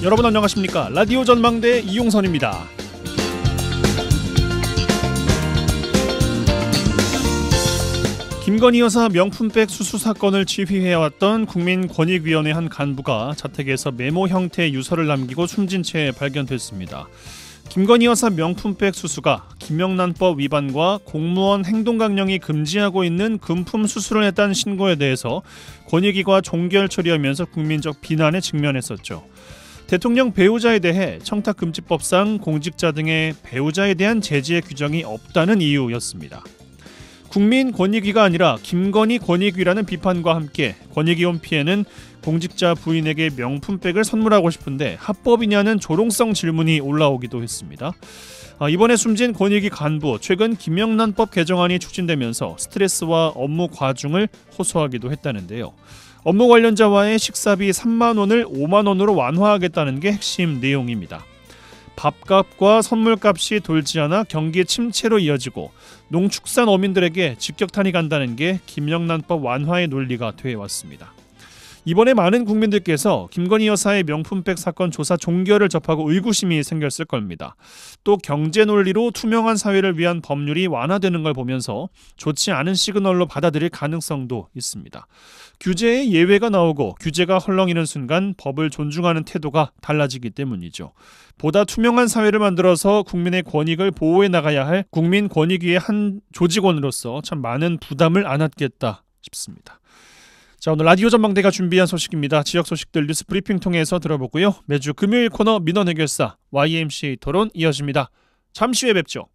여러분 안녕하십니까? 라디오 전망대 이용선입니다. 김건희 여사 명품백 수수 사건을 지휘해왔던 국민권익위원회 한 간부가 자택에서 메모 형태의 유서를 남기고 숨진 채 발견됐습니다. 김건희 여사 명품백 수수가 김영란법 위반과 공무원 행동강령이 금지하고 있는 금품 수수를 했다는 신고에 대해서 권익위가 종결 처리하면서 국민적 비난에 직면했었죠. 대통령 배우자에 대해 청탁금지법상 공직자 등의 배우자에 대한 제재 규정이 없다는 이유였습니다. 국민권익위가 아니라 김건희 권익위라는 비판과 함께 권익위원 피해는 공직자 부인에게 명품백을 선물하고 싶은데 합법이냐는 조롱성 질문이 올라오기도 했습니다. 이번에 숨진 권익위 간부, 최근 김영란법 개정안이 추진되면서 스트레스와 업무 과중을 호소하기도 했다는데요. 업무 관련자와의 식사비 3만 원을 5만 원으로 완화하겠다는 게 핵심 내용입니다. 밥값과 선물값이 돌지 않아 경기 침체로 이어지고 농축산 어민들에게 직격탄이 간다는 게 김영란법 완화의 논리가 되어왔습니다. 이번에 많은 국민들께서 김건희 여사의 명품백 사건 조사 종결을 접하고 의구심이 생겼을 겁니다. 또 경제 논리로 투명한 사회를 위한 법률이 완화되는 걸 보면서 좋지 않은 시그널로 받아들일 가능성도 있습니다. 규제에 예외가 나오고 규제가 헐렁이는 순간 법을 존중하는 태도가 달라지기 때문이죠. 보다 투명한 사회를 만들어서 국민의 권익을 보호해 나가야 할 국민권익위의 한 조직원으로서 참 많은 부담을 안았겠다 싶습니다. 자, 오늘 라디오 전망대가 준비한 소식입니다. 지역 소식들 뉴스 브리핑 통해서 들어보고요. 매주 금요일 코너 민원 해결사 YMCA 토론 이어집니다. 잠시 후에 뵙죠.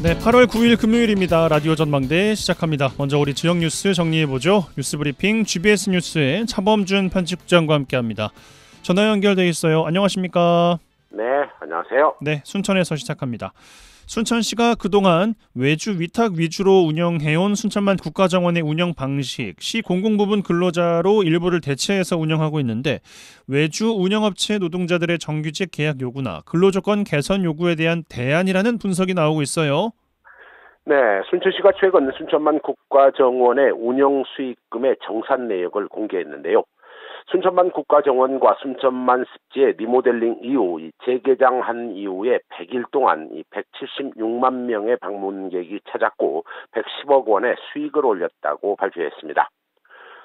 네, 8월 9일 금요일입니다. 라디오 전망대 시작합니다. 먼저 우리 지역 뉴스 정리해보죠. 뉴스 브리핑 GBS 뉴스의 차범준 편집국장과 함께합니다. 전화 연결돼 있어요. 안녕하십니까? 네, 안녕하세요. 네, 순천에서 시작합니다. 순천시가 그동안 외주 위탁 위주로 운영해온 순천만 국가정원의 운영 방식, 시 공공부문 근로자로 일부를 대체해서 운영하고 있는데 외주 운영업체 노동자들의 정규직 계약 요구나 근로조건 개선 요구에 대한 대안이라는 분석이 나오고 있어요. 네, 순천시가 최근 순천만 국가정원의 운영 수익금의 정산 내역을 공개했는데요. 순천만 국가정원과 순천만 습지의 리모델링 이후 재개장한 이후에 100일 동안 176만 명의 방문객이 찾았고 110억 원의 수익을 올렸다고 발표했습니다.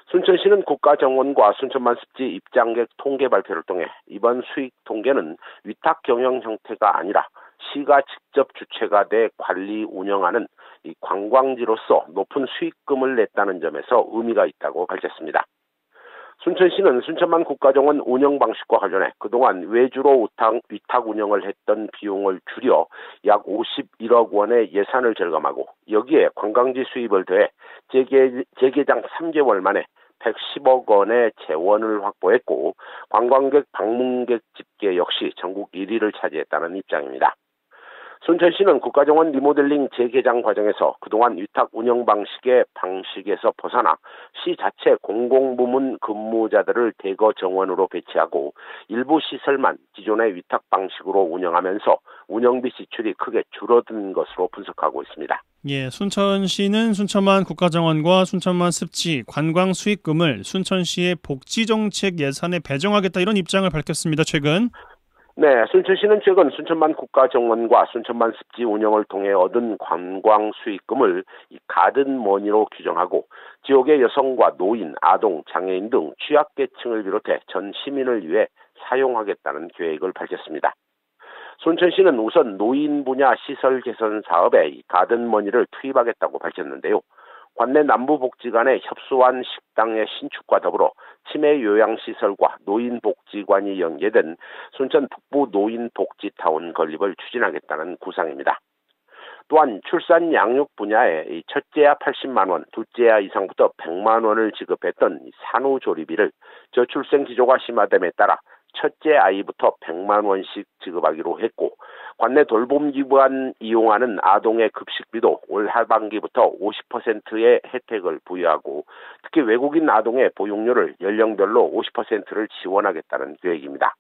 순천시는 국가정원과 순천만 습지 입장객 통계 발표를 통해 이번 수익 통계는 위탁 경영 형태가 아니라 시가 직접 주체가 돼 관리 운영하는 이 관광지로서 높은 수익금을 냈다는 점에서 의미가 있다고 밝혔습니다. 순천시는 순천만 국가정원 운영 방식과 관련해 그동안 외주로 위탁 운영을 했던 비용을 줄여 약 51억 원의 예산을 절감하고 여기에 관광지 수입을 더해 재개장 3개월 만에 110억 원의 재원을 확보했고 관광객 방문객 집계 역시 전국 1위를 차지했다는 입장입니다. 순천시는 국가정원 리모델링 재개장 과정에서 그동안 위탁 운영 방식에서 벗어나 시 자체 공공부문 근무자들을 대거 정원으로 배치하고 일부 시설만 기존의 위탁 방식으로 운영하면서 운영비 지출이 크게 줄어든 것으로 분석하고 있습니다. 예, 순천시는 순천만 국가정원과 순천만 습지 관광 수익금을 순천시의 복지정책 예산에 배정하겠다 이런 입장을 밝혔습니다. 최근. 네, 순천시는 최근 순천만 국가정원과 순천만 습지 운영을 통해 얻은 관광 수익금을 가든머니로 규정하고 지역의 여성과 노인, 아동, 장애인 등 취약계층을 비롯해 전 시민을 위해 사용하겠다는 계획을 밝혔습니다. 순천시는 우선 노인 분야 시설 개선 사업에 가든머니를 투입하겠다고 밝혔는데요. 관내 남부복지 간의 협소한 식당의 신축과 더불어 치매 요양시설과 노인복지관이 연계된 순천 북부 노인복지타운 건립을 추진하겠다는 구상입니다. 또한 출산 양육 분야에 첫째야 80만 원, 둘째야 이상부터 100만 원을 지급했던 산후조리비를 저출생 기조가 심화됨에 따라 첫째 아이부터 100만 원씩 지급하기로 했고 관내 돌봄기관 이용하는 아동의 급식비도 올 하반기부터 50%의 혜택을 부여하고 특히 외국인 아동의 보육료를 연령별로 50%를 지원하겠다는 계획입니다.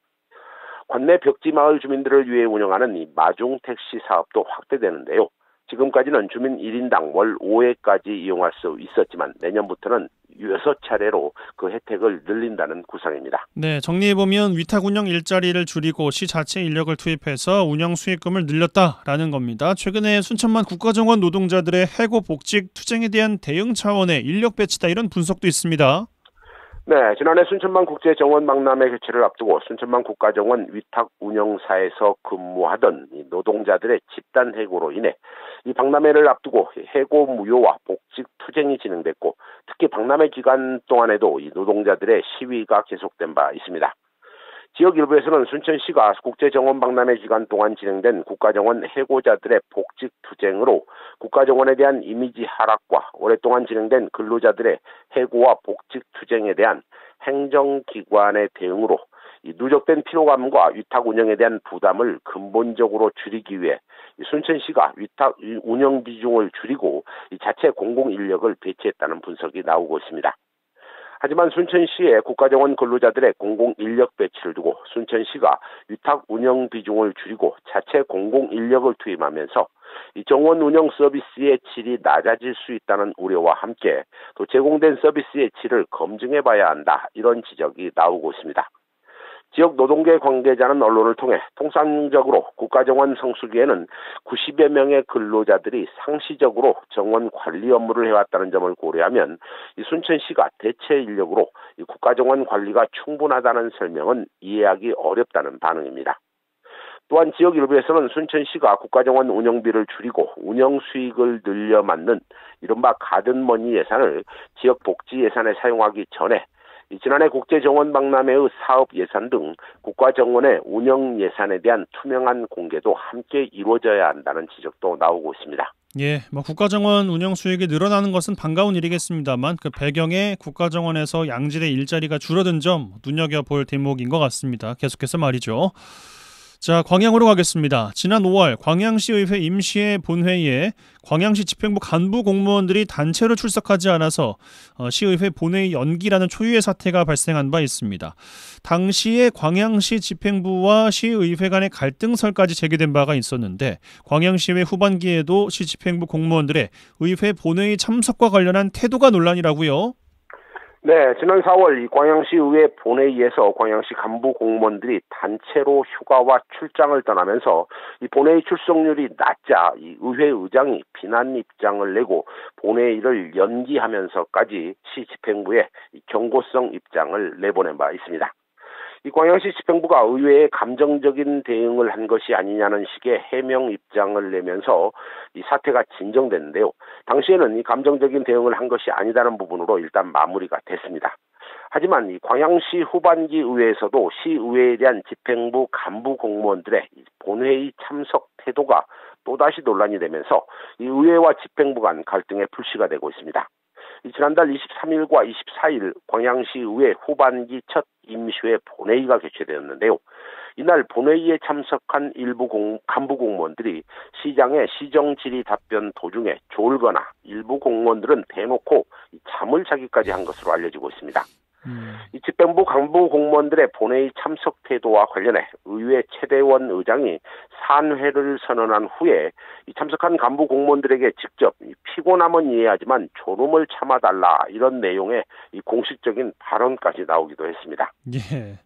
관내 벽지마을 주민들을 위해 운영하는 이 마중택시 사업도 확대되는데요. 지금까지는 주민 1인당 월 5회까지 이용할 수 있었지만 내년부터는 6차례로 그 혜택을 늘린다는 구상입니다. 네, 정리해보면 위탁 운영 일자리를 줄이고 시 자체 인력을 투입해서 운영 수익금을 늘렸다라는 겁니다. 최근에 순천만 국가정원 노동자들의 해고 복직 투쟁에 대한 대응 차원의 인력 배치다 이런 분석도 있습니다. 네, 지난해 순천만 국제정원 박람회 개최를 앞두고 순천만 국가정원 위탁 운영사에서 근무하던 이 노동자들의 집단 해고로 인해 이 박람회를 앞두고 해고 무효와 복직 투쟁이 진행됐고 특히 박람회 기간 동안에도 이 노동자들의 시위가 계속된 바 있습니다. 지역 일부에서는 순천시가 국제정원 박람회 기간 동안 진행된 국가정원 해고자들의 복직 투쟁으로 국가정원에 대한 이미지 하락과 오랫동안 진행된 근로자들의 해고와 복직 투쟁에 대한 행정기관의 대응으로 이 누적된 피로감과 위탁 운영에 대한 부담을 근본적으로 줄이기 위해 순천시가 위탁 운영 비중을 줄이고 이 자체 공공인력을 배치했다는 분석이 나오고 있습니다. 하지만 순천시의 국가정원 근로자들의 공공인력 배치를 두고 순천시가 위탁 운영 비중을 줄이고 자체 공공인력을 투입하면서 이 정원 운영 서비스의 질이 낮아질 수 있다는 우려와 함께 또 제공된 서비스의 질을 검증해봐야 한다 이런 지적이 나오고 있습니다. 지역 노동계 관계자는 언론을 통해 통상적으로 국가정원 성수기에는 90여 명의 근로자들이 상시적으로 정원 관리 업무를 해왔다는 점을 고려하면 이 순천시가 대체 인력으로 이 국가정원 관리가 충분하다는 설명은 이해하기 어렵다는 반응입니다. 또한 지역 일부에서는 순천시가 국가정원 운영비를 줄이고 운영 수익을 늘려 맞는 이른바 가든머니 예산을 지역 복지 예산에 사용하기 전에 지난해 국제정원 박람회의 사업 예산 등 국가정원의 운영 예산에 대한 투명한 공개도 함께 이루어져야 한다는 지적도 나오고 있습니다. 예, 국가정원 운영 수익이 늘어나는 것은 반가운 일이겠습니다만 그 배경에 국가정원에서 양질의 일자리가 줄어든 점 눈여겨볼 대목인 것 같습니다. 계속해서 말이죠. 자, 광양으로 가겠습니다. 지난 5월 광양시의회 임시회 본회의에 광양시 집행부 간부 공무원들이 단체로 출석하지 않아서 시의회 본회의 연기라는 초유의 사태가 발생한 바 있습니다. 당시에 광양시 집행부와 시의회 간의 갈등설까지 제기된 바가 있었는데 광양시의회 후반기에도 시 집행부 공무원들의 의회 본회의 참석과 관련한 태도가 논란이라고요? 네, 지난 4월 이 광양시의회 본회의에서 광양시 간부 공무원들이 단체로 휴가와 출장을 떠나면서 이 본회의 출석률이 낮자 이 의회 의장이 비난 입장을 내고 본회의를 연기하면서까지 시 집행부에 경고성 입장을 내보낸 바 있습니다. 이 광양시 집행부가 의회에 감정적인 대응을 한 것이 아니냐는 식의 해명 입장을 내면서 이 사태가 진정됐는데요. 당시에는 이 감정적인 대응을 한 것이 아니다는 부분으로 일단 마무리가 됐습니다. 하지만 이 광양시 후반기 의회에서도 시의회에 대한 집행부 간부 공무원들의 본회의 참석 태도가 또다시 논란이 되면서 이 의회와 집행부 간 갈등의 불씨가 되고 있습니다. 지난달 23일과 24일 광양시의회 후반기 첫 임시회 본회의가 개최되었는데요. 이날 본회의에 참석한 일부 간부 공무원들이 시장의 시정 질의 답변 도중에 졸거나 일부 공무원들은 대놓고 잠을 자기까지 한 것으로 알려지고 있습니다. 이 집행부 간부 공무원들의 본회의 참석 태도와 관련해 의회 최대원 의장이 산회를 선언한 후에 이 참석한 간부 공무원들에게 직접 피곤함은 이해하지만 졸음을 참아달라 이런 내용의 이 공식적인 발언까지 나오기도 했습니다. 예.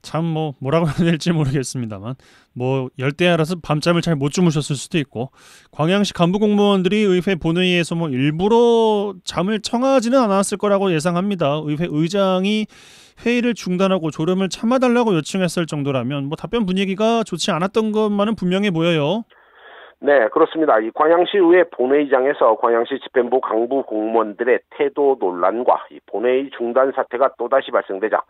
참 뭐라고 해야 될지 모르겠습니다만 열대야라서 밤잠을 잘 못 주무셨을 수도 있고 광양시 간부 공무원들이 의회 본회의에서 일부러 잠을 청하지는 않았을 거라고 예상합니다. 의회 의장이 회의를 중단하고 졸음을 참아달라고 요청했을 정도라면 답변 분위기가 좋지 않았던 것만은 분명해 보여요. 네, 그렇습니다. 이 광양시의회 본회의장에서 광양시 집행부 간부 공무원들의 태도 논란과 이 본회의 중단 사태가 또다시 발생되자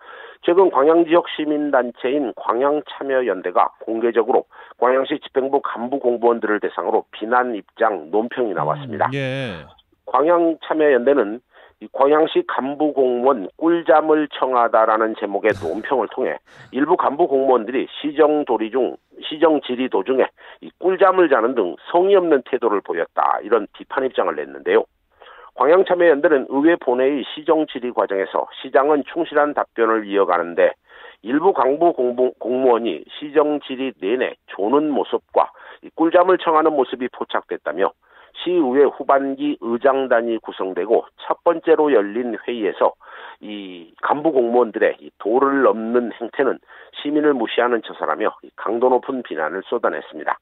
최근 광양 지역 시민단체인 광양참여연대가 공개적으로 광양시 집행부 간부 공무원들을 대상으로 비난 입장 논평이 나왔습니다. 예. 광양참여연대는 이 광양시 간부 공무원 꿀잠을 청하다라는 제목의 논평을 통해 일부 간부 공무원들이 시정 질의 도중에 이 꿀잠을 자는 등 성의 없는 태도를 보였다 이런 비판 입장을 냈는데요. 광양참여연대는 의회 본회의 시정 질의 과정에서 시장은 충실한 답변을 이어가는데 일부 간부 공무원이 시정 질의 내내 조는 모습과 꿀잠을 청하는 모습이 포착됐다며 시의회 후반기 의장단이 구성되고 첫 번째로 열린 회의에서 이 간부 공무원들의 이 도를 넘는 행태는 시민을 무시하는 처사라며 강도 높은 비난을 쏟아냈습니다.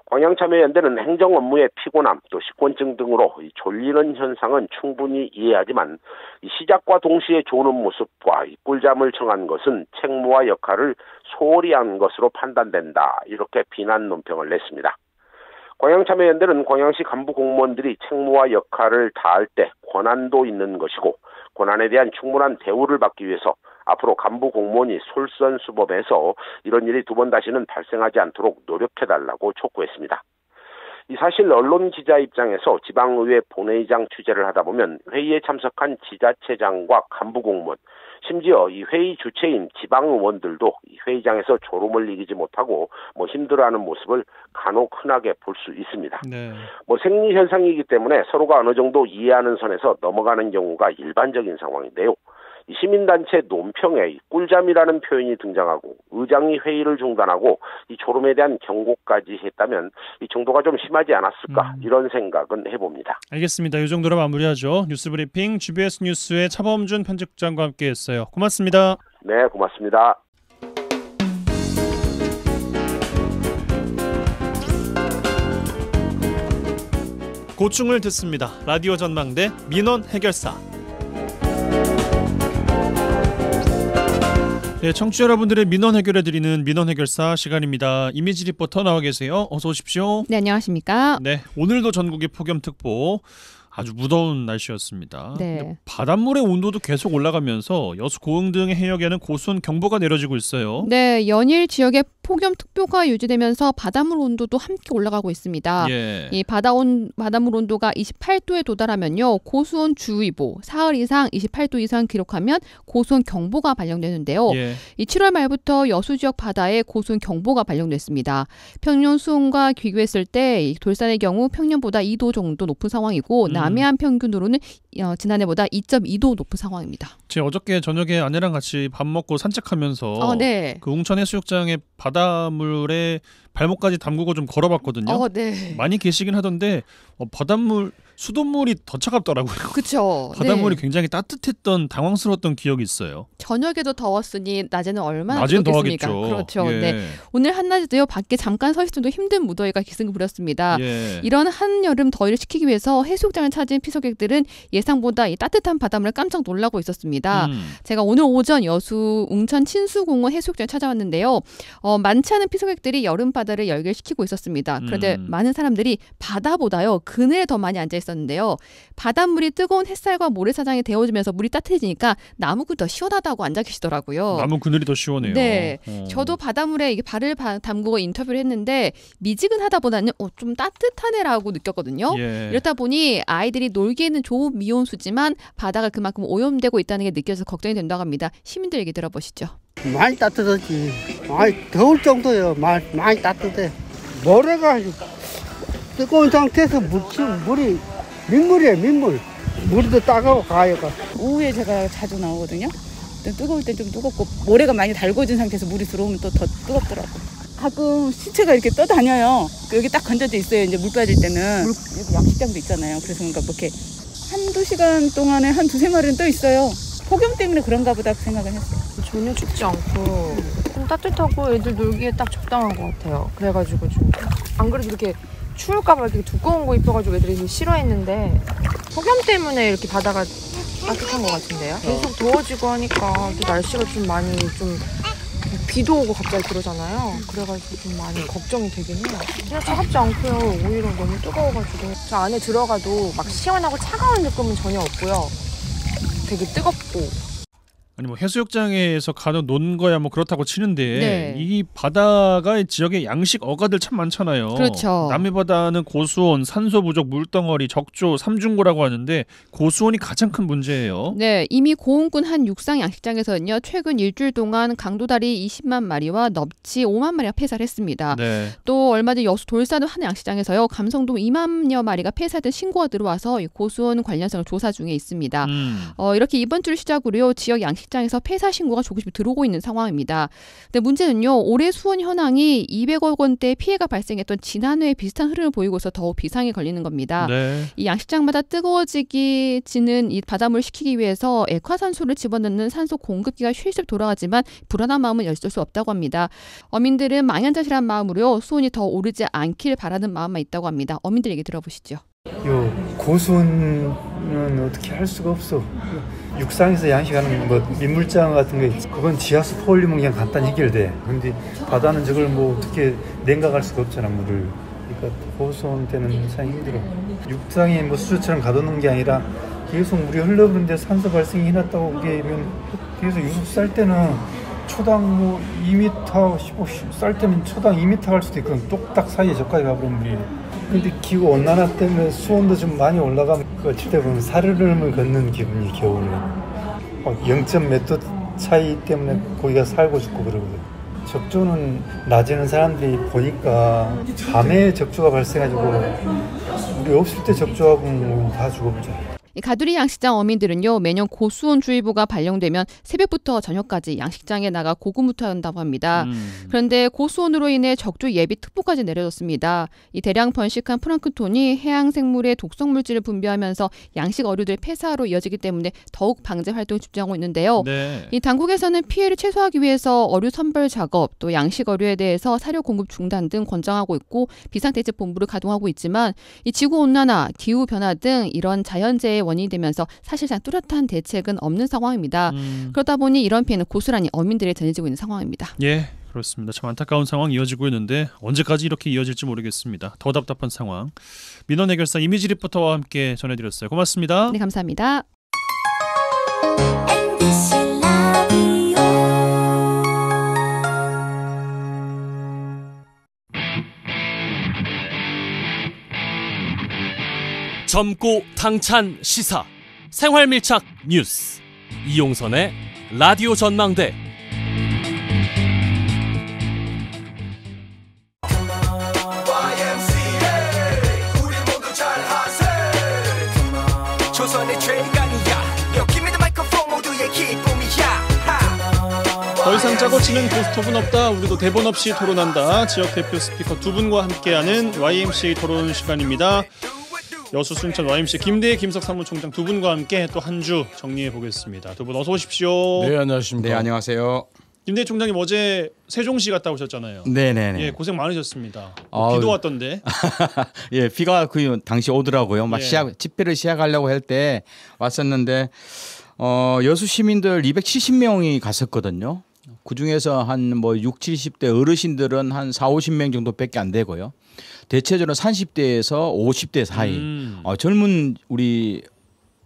광양참여연대는 행정 업무의 피곤함, 또 식곤증 등으로 졸리는 현상은 충분히 이해하지만 시작과 동시에 조는 모습과 꿀잠을 청한 것은 책무와 역할을 소홀히 한 것으로 판단된다. 이렇게 비난 논평을 냈습니다. 광양참여연대는 광양시 간부 공무원들이 책무와 역할을 다할 때 권한도 있는 것이고 권한에 대한 충분한 대우를 받기 위해서 앞으로 간부 공무원이 솔선수범해서 이런 일이 두 번 다시는 발생하지 않도록 노력해달라고 촉구했습니다. 이 사실 언론 기자 입장에서 지방의회 본회의장 취재를 하다 보면 회의에 참석한 지자체장과 간부 공무원, 심지어 이 회의 주체인 지방의원들도 이 회의장에서 졸음을 이기지 못하고 힘들어하는 모습을 간혹 흔하게 볼 수 있습니다. 네. 생리 현상이기 때문에 서로가 어느 정도 이해하는 선에서 넘어가는 경우가 일반적인 상황인데요. 이 시민단체 논평에 꿀잠이라는 표현이 등장하고 의장이 회의를 중단하고 이 졸음에 대한 경고까지 했다면 이 정도가 좀 심하지 않았을까 이런 생각은 해봅니다. 알겠습니다. 이 정도로 마무리하죠. 뉴스브리핑 GBS 뉴스의 차범준 편집장과 함께했어요. 고맙습니다. 네, 고맙습니다. 고충을 듣습니다. 라디오 전망대 민원 해결사. 네, 청취자 여러분들의 민원 해결해드리는 민원 해결사 시간입니다. 이미지 리포터 나와 계세요. 어서 오십시오. 네, 안녕하십니까. 네, 오늘도 전국이 폭염특보. 아주 무더운 날씨였습니다. 네. 바닷물의 온도도 계속 올라가면서 여수 고흥 등의 해역에는 고수온 경보가 내려지고 있어요. 네, 연일 지역에 폭염특보가 유지되면서 바닷물 온도도 함께 올라가고 있습니다. 예. 이 바닷물 온도가 28도에 도달하면요, 고수온 주의보, 사흘 이상 28도 이상 기록하면 고수온 경보가 발령되는데요. 예. 이 7월 말부터 여수 지역 바다에 고수온 경보가 발령됐습니다. 평년 수온과 비교했을 때 돌산의 경우 평년보다 2도 정도 높은 상황이고 남해안 평균으로는 지난해보다 2.2도 높은 상황입니다. 제가 어저께 저녁에 아내랑 같이 밥 먹고 산책하면서 네. 그 웅천 해수욕장에 바닷물에 발목까지 담그고 좀 걸어봤거든요. 네. 많이 계시긴 하던데 바닷물 수돗물이 더 차갑더라고요. 그렇죠. 바닷물이 네. 굉장히 따뜻했던 당황스러웠던 기억이 있어요. 저녁에도 더웠으니 낮에는 얼마나 낮엔 더웠겠습니까? 더하겠죠. 그렇죠. 예. 네. 오늘 한낮에도요, 밖에 잠깐 서 있어도 힘든 무더위가 기승을 부렸습니다. 예. 이런 한여름 더위를 식히기 위해서 해수욕장을 찾은 피서객들은 예상보다 이 따뜻한 바닷물에 깜짝 놀라고 있었습니다. 제가 오늘 오전 여수 웅천 친수공원 해수욕장에 찾아왔는데요. 많지 않은 피서객들이 여름 바다를 열기시키고 있었습니다. 그런데 많은 사람들이 바다보다요, 그늘에 더 많이 앉아 있었는데요. 바닷물이 뜨거운 햇살과 모래사장에 데워지면서 물이 따뜻해지니까 나무가 더 시원하다고 앉아 계시더라고요. 나무 그늘이 더 시원해요. 네, 저도 바닷물에 이게 발을 담그고 인터뷰를 했는데 미지근하다보다는 좀 따뜻하네라고 느꼈거든요. 예. 이렇다 보니 아이들이 놀기에는 좋은 미온수지만 바다가 그만큼 오염되고 있다는 게 느껴져서 걱정이 된다고 합니다. 시민들 얘기 들어보시죠. 많이 따뜻하지. 많이 더울 정도예요. 많이 따뜻해. 모래가 뜨거운 상태에서 물이 민물이에요, 민물. 물이 더 따가워, 가요가. 오후에 제가 자주 나오거든요. 뜨거울 땐 좀 뜨겁고 모래가 많이 달궈진 상태에서 물이 들어오면 또 더 뜨겁더라고요. 가끔 시체가 이렇게 떠다녀요. 여기 딱 건져져 있어요. 이제 물 빠질 때는. 여기 양식장도 있잖아요. 그래서 그러니까 뭐 이렇게 한두 시간 동안에 한 두세 마리는 떠 있어요. 폭염 때문에 그런가 보다 생각을 했어요. 전혀 춥지 않고 좀 따뜻하고 애들 놀기에 딱 적당한 것 같아요. 그래가지고 좀 안 그래도 이렇게 추울까봐 이렇게 두꺼운 거 입어가지고 애들이 싫어했는데 폭염 때문에 이렇게 바다가 따뜻한 것 같은데요. 계속 더워지고 하니까 또 날씨가 좀 많이 좀 비도 오고 갑자기 그러잖아요. 그래가지고 좀 많이 걱정이 되긴 해요. 그냥 차갑지 않고요. 오히려 너무 뜨거워가지고 저 안에 들어가도 막 시원하고 차가운 느낌은 전혀 없고요. 되게 뜨겁고. 아니 뭐 해수욕장에서 가는 논 거야 뭐 그렇다고 치는데 네. 이 바다가 지역에 양식 어가들 참 많잖아요. 그렇죠. 남해바다는 고수온, 산소 부족, 물덩어리, 적조, 삼중고라고 하는데 고수온이 가장 큰 문제예요. 네, 이미 고흥군 한 육상 양식장에서는요, 최근 일주일 동안 강도다리 20만 마리와 넙치 5만 마리가 폐사를 했습니다. 네. 또 얼마 전 여수 돌산 한 양식장에서요, 감성돔 2만여 마리가 폐사된 신고가 들어와서 이 고수온 관련성을 조사 중에 있습니다. 이렇게 이번 주를 시작으로요, 지역 양식장 양식장에서 폐사 신고가 조금씩 들어오고 있는 상황입니다. 근데 문제는요. 올해 수원 현황이 200억 원대 피해가 발생했던 지난해에 비슷한 흐름을 보이고 있어 더욱 비상에 걸리는 겁니다. 네. 이 양식장마다 뜨거워지는 이 바닷물을 식히기 위해서 액화산소를 집어넣는 산소 공급기가 실습 돌아가지만 불안한 마음은 어쩔 수 없다고 합니다. 어민들은 망연자실한 마음으로 수온이 더 오르지 않길 바라는 마음만 있다고 합니다. 어민들 얘기 들어보시죠. 요 고수는 어떻게 할 수가 없어. 육상에서 양식하는 뭐 민물장 같은 거 그건 지하수 퍼 올리면 그냥 간단히 해결돼. 근데 바다는 저걸 뭐 어떻게 냉각할 수가 없잖아 물을. 그러니까 고수원 때는 참 힘들어. 육상에 뭐 수조처럼 가둬놓은 게 아니라 계속 물이 흘러오는데 산소 발생이 해놨다고 그게 계속 유속 쌀 때는 초당 뭐 2m, 15, 쌀 때는 초당 2m 갈 수도 있거든. 똑딱 사이에 저까지 가버린 물이. 근데 기후 온난화 때문에 수온도 좀 많이 올라가면 어쩔 때 보면 살얼음을 걷는 기분이 겨울에 0몇 도 차이 때문에 고기가 살고 죽고 그러거든. 적조는 낮에는 사람들이 보니까 밤에 적조가 발생해가지고 우리 없을 때 적조하고 다 죽어버려. 이 가두리 양식장 어민들은요 매년 고수온 주의보가 발령되면 새벽부터 저녁까지 양식장에 나가 고군분투한다고 합니다. 그런데 고수온으로 인해 적조 예비 특보까지 내려졌습니다. 이 대량 번식한 플랑크톤이 해양 생물의 독성 물질을 분비하면서 양식 어류들 폐사로 이어지기 때문에 더욱 방제 활동에 집중하고 있는데요. 네. 이 당국에서는 피해를 최소화하기 위해서 어류 선별 작업 또 양식 어류에 대해서 사료 공급 중단 등 권장하고 있고 비상대책본부를 가동하고 있지만 이 지구 온난화, 기후 변화 등 이런 자연재해 원인이 되면서 사실상 뚜렷한 대책은 없는 상황입니다. 그러다 보니 이런 피해는 고스란히 어민들에 전해지고 있는 상황입니다. 예, 그렇습니다. 참 안타까운 상황이 이어지고 있는데 언제까지 이렇게 이어질지 모르겠습니다. 더 답답한 상황. 민원 해결사 이미지 리포터와 함께 전해드렸어요. 고맙습니다. 네, 감사합니다. 젊고 당찬 시사 생활밀착 뉴스 이용선의 라디오 전망대. 더 이상 짜고 치는 고스톱은 없다. 우리도 대본 없이 토론한다. 지역 대표 스피커 두 분과 함께하는 YMCA 토론 시간입니다. 여수 순천 YMCA 김대희 김석 사무총장 두 분과 함께 또 한 주 정리해 보겠습니다. 두 분 어서 오십시오. 네, 안녕하십니까. 네, 안녕하세요. 김대희 총장님 어제 세종시 갔다 오셨잖아요. 네네네. 예, 고생 많으셨습니다. 비도 왔던데. 예, 비가 그 당시 오더라고요. 막 집회를 시작하려고 할 때 왔었는데 여수 시민들 270명이 갔었거든요. 그 중에서 한 뭐 60, 70대 어르신들은 한 4, 50명 정도밖에 안 되고요. 대체적으로 30대에서 50대 사이 젊은 우리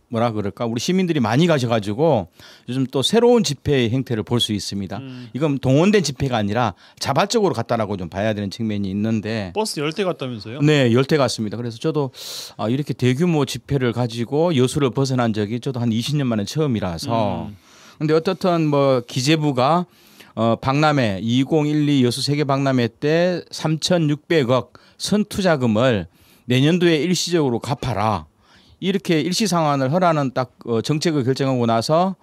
뭐라 그럴까 우리 시민들이 많이 가셔가지고 요즘 또 새로운 집회 행태를 볼 수 있습니다. 이건 동원된 집회가 아니라 자발적으로 갔다라고 좀 봐야 되는 측면이 있는데 버스 10대 갔다면서요? 네, 10대 갔습니다. 그래서 저도 이렇게 대규모 집회를 가지고 여수를 벗어난 적이 저도 한 20년 만에 처음이라서 근데 어떻든 뭐 기재부가 박람회 2012 여수 세계 박람회 때 3,600억 선투자금을 내년도에 일시적으로 갚아라. 이렇게 일시상환을 하라는 딱 정책을 결정하고 나서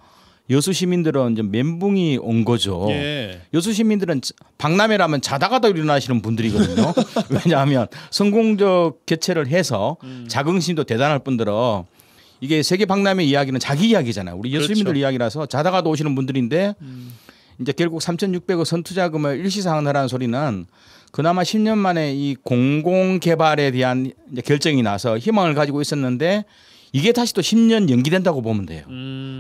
여수 시민들은 이제 멘붕이 온 거죠. 예. 여수 시민들은 박람회라면 자다가도 일어나시는 분들이거든요. 왜냐하면 성공적 개최를 해서 자긍심도 대단할 뿐더러 이게 세계 박람회 이야기는 자기 이야기잖아요. 우리 여수 시민들 이야기라서 자다가도 오시는 분들인데 이제 결국 3,600억 선투자금을 일시상환하라는 소리는 그나마 10년 만에 이 공공개발에 대한 이제 결정이 나서 희망을 가지고 있었는데 이게 다시 또 10년 연기된다고 보면 돼요.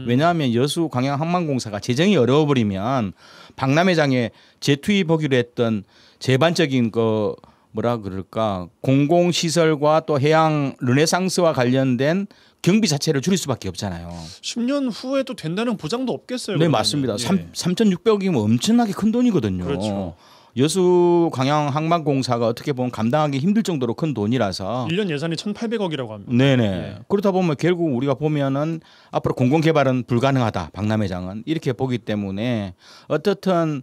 왜냐하면 여수 광양항만공사가 재정이 어려워버리면 박람회장에 재투입하기로 했던 제반적인 그 뭐라 그럴까 공공시설과 또 해양 르네상스와 관련된 경비 자체를 줄일 수밖에 없잖아요. 10년 후에도 된다는 보장도 없겠어요. 네, 그러면은. 맞습니다. 3,600억이면 엄청나게 큰 돈이거든요. 그렇죠. 여수 광양항만공사가 어떻게 보면 감당하기 힘들 정도로 큰 돈이라서 1년 예산이 1,800억이라고 합니다. 네네. 예. 그러다 보면 결국 우리가 보면은 앞으로 공공개발은 불가능하다. 박람회장은 이렇게 보기 때문에 어떻든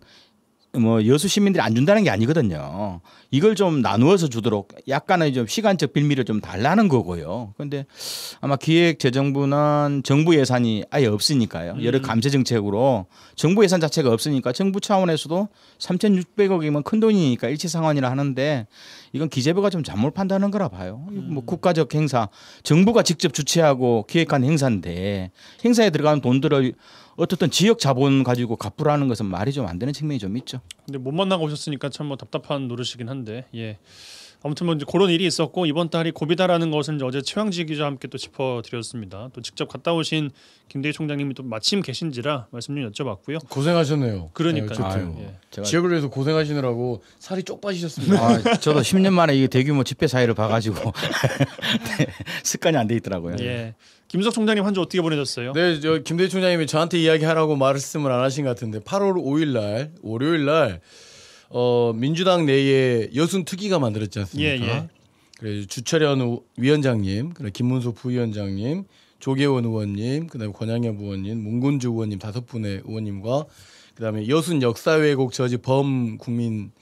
뭐 여수 시민들이 안 준다는 게 아니거든요. 이걸 좀 나누어서 주도록 약간의 좀 시간적 빌미를 좀 달라는 거고요. 그런데 아마 기획재정부는 정부 예산이 아예 없으니까요. 여러 감세 정책으로 정부 예산 자체가 없으니까 정부 차원에서도 3,600억이면 큰 돈이니까 일치상환이라 하는데 이건 기재부가 좀 잘못 판단한 거라 봐요. 뭐 국가적 행사, 정부가 직접 주최하고 기획한 행사인데 행사에 들어가는 돈들을 어떻든 지역 자본 가지고 갚으라는 것은 말이 좀 안 되는 측면이 좀 있죠. 근데 못 만나고 오셨으니까 참 뭐 답답한 노릇이긴 한데 예. 아무튼 뭐 이제 그런 일이 있었고 이번 달이 고비다라는 것을 이제 어제 최황지 기자와 함께 또 짚어드렸습니다. 또 직접 갔다 오신 김대희 총장님이 또 마침 계신지라 말씀 좀 여쭤봤고요. 고생하셨네요. 그러니까요. 네, 예. 지역을 위해서 고생하시느라고 살이 쪽 빠지셨습니다. 저도 10년 만에 이 대규모 집회 사회를 봐가지고 네, 습관이 안 돼 있더라고요. 예. 김석 총장님 한 주 어떻게 보내셨어요? 네, 저 김대희 총장님이 저한테 이야기하라고 말씀을 안 하신 것 같은데 8월 5일 날 월요일 날 민주당 내에 여순 특위가 만들었지 않습니까? 예. 그래서 주철현 위원장님, 그리고 김문수 부위원장님, 조계원 의원님, 그다음에 권양현 의원님, 문군주 의원님 5분의 의원님과 그다음에 여순 역사왜곡 저지 범국민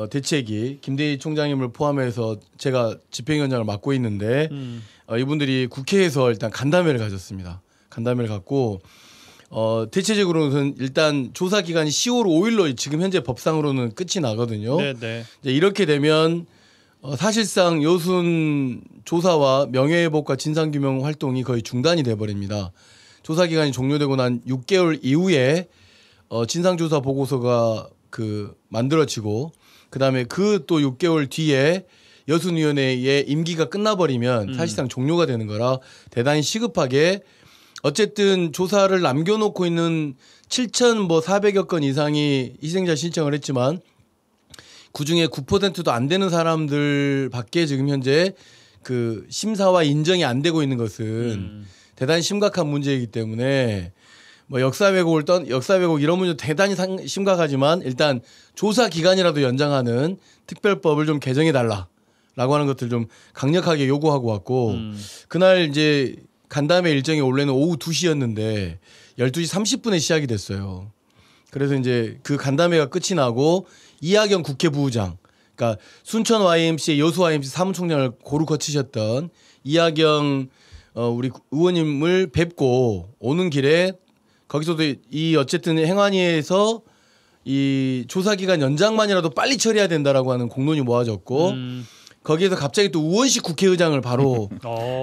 대책위 김대희 총장님을 포함해서 제가 집행위원장을 맡고 있는데 이분들이 국회에서 일단 간담회를 가졌습니다. 간담회를 갖고 대체적으로는 일단 조사 기간이 10월 5일로 지금 현재 법상으로는 끝이 나거든요. 네. 이제 이렇게 되면 사실상 여순 조사와 명예회복과 진상규명 활동이 거의 중단이 돼버립니다. 조사 기간이 종료되고 난 6개월 이후에 진상조사 보고서가 만들어지고 그다음에 그 또 6개월 뒤에 여순위원회의 임기가 끝나버리면 사실상 종료가 되는 거라 대단히 시급하게 어쨌든 조사를 남겨놓고 있는 7,400여 건 이상이 희생자 신청을 했지만 그중에 9%도 안 되는 사람들밖에 지금 현재 그 심사와 인정이 안 되고 있는 것은 대단히 심각한 문제이기 때문에 뭐 역사 왜곡 이런 문제도 대단히 심각하지만 일단 조사 기간이라도 연장하는 특별법을 좀 개정해 달라라고 하는 것들 좀 강력하게 요구하고 왔고 그날 이제 간담회 일정이 원래는 오후 2시였는데 12시 30분에 시작이 됐어요. 그래서 이제 그 간담회가 끝이 나고 이하경 국회 부의장, 그러니까 순천 YMCA 여수 YMCA 사무총장을 고루 거치셨던 이하경 우리 의원님을 뵙고 오는 길에 거기서도 이 어쨌든 행안위에서 이 조사 기간 연장만이라도 빨리 처리해야 된다라고 하는 공론이 모아졌고 거기에서 갑자기 또 우원식 국회의장을 바로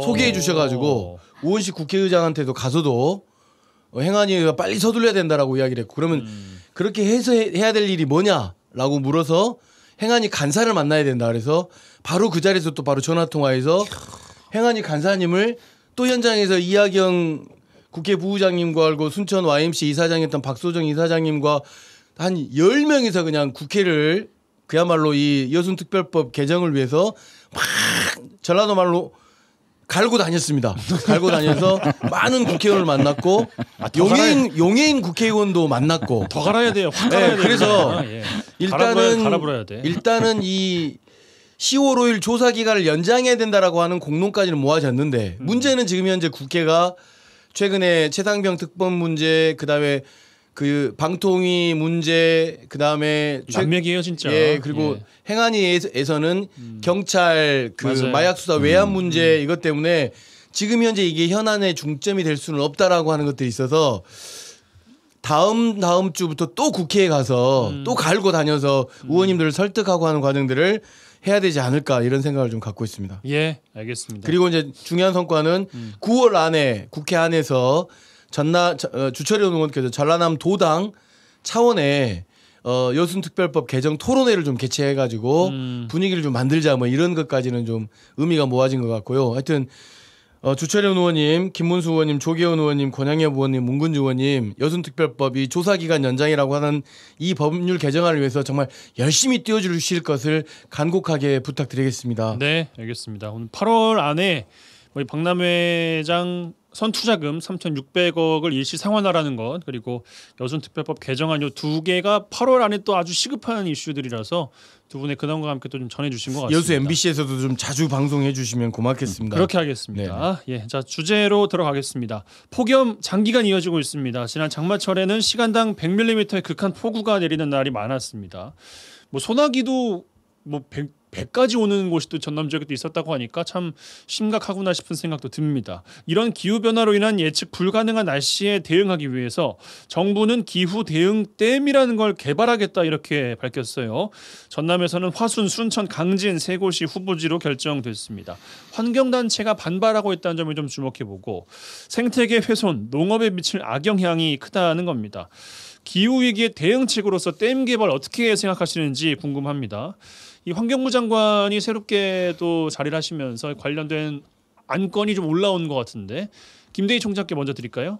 소개해 주셔가지고 우원식 국회의장한테도 가서도 행안위가 빨리 서둘러야 된다라고 이야기를 했고 그러면 그렇게 해서 해야 될 일이 뭐냐라고 물어서 행안위 간사를 만나야 된다 그래서 바로 그 자리에서 또 바로 전화 통화해서 행안위 간사님을 또 현장에서 이하경 국회 부의장님과 알고 순천 YMC 이사장이었던 박소정 이사장님과 한 10명이서 그냥 국회를 그야말로 이 여순특별법 개정을 위해서 막 전라도 말로 갈고 다녔습니다. 갈고 다녀서 많은 국회의원을 만났고 용해인 국회의원도 만났고 더 갈아야 돼요. 확 갈아야 돼요. 그래서 갈아버려야 돼. 일단은 이 10월 5일 조사 기간을 연장해야 된다라고 하는 공론까지는 모아졌는데 문제는 지금 현재 국회가 최근에 최상병 특검 문제 그다음에 그 방통위 문제 그다음에 난맥이에요 진짜. 예 그리고 행안위에서는 경찰 맞아요. 마약 수사 외환 문제 이것 때문에 지금 현재 이게 현안의 중점이 될 수는 없다라고 하는 것들이 있어서 다음 주부터 또 국회에 가서 또 갈고 다녀서 의원님들을 설득하고 하는 과정들을 해야 되지 않을까 이런 생각을 좀 갖고 있습니다. 예, 알겠습니다. 그리고 이제 중요한 성과는 9월 안에 국회 안에서 주철현 의원께서 전라남 도당 차원의 여순특별법 개정 토론회를 좀 개최해가지고 분위기를 좀 만들자 뭐 이런 것까지는 좀 의미가 모아진 것 같고요. 하여튼 주철현 의원님, 김문수 의원님, 조계원 의원님, 권양현 의원님, 문근주 의원님 여순특별법 이 조사기간 연장이라고 하는 이 법률 개정안을 위해서 정말 열심히 뛰어주실 것을 간곡하게 부탁드리겠습니다. 네, 알겠습니다. 오늘 8월 안에 박람회장 선투자금 3,600억을 일시 상환하라는 것, 그리고 여순특별법 개정안 요 두 개가 8월 안에 또 아주 시급한 이슈들이라서 두 분의 근황과 함께 또 좀 전해주신 것 같습니다. 여수 MBC에서도 좀 자주 방송해 주시면 고맙겠습니다. 그렇게 하겠습니다. 네. 예, 자 주제로 들어가겠습니다. 폭염 장기간 이어지고 있습니다. 지난 장마철에는 시간당 100mm의 극한 폭우가 내리는 날이 많았습니다. 뭐 소나기도 뭐 100까지 오는 곳이 또 전남 지역에도 있었다고 하니까 참 심각하구나 싶은 생각도 듭니다. 이런 기후 변화로 인한 예측 불가능한 날씨에 대응하기 위해서 정부는 기후 대응댐이라는 걸 개발하겠다 이렇게 밝혔어요. 전남에서는 화순, 순천, 강진 세 곳이 후보지로 결정됐습니다. 환경단체가 반발하고 있다는 점을 좀 주목해보고 생태계 훼손, 농업에 미칠 악영향이 크다는 겁니다. 기후위기의 대응책으로서 댐 개발 어떻게 생각하시는지 궁금합니다. 이 환경부 장관이 새롭게 또 자리를 하시면서 관련된 안건이 좀 올라온 것 같은데 김대희 총장께 먼저 드릴까요?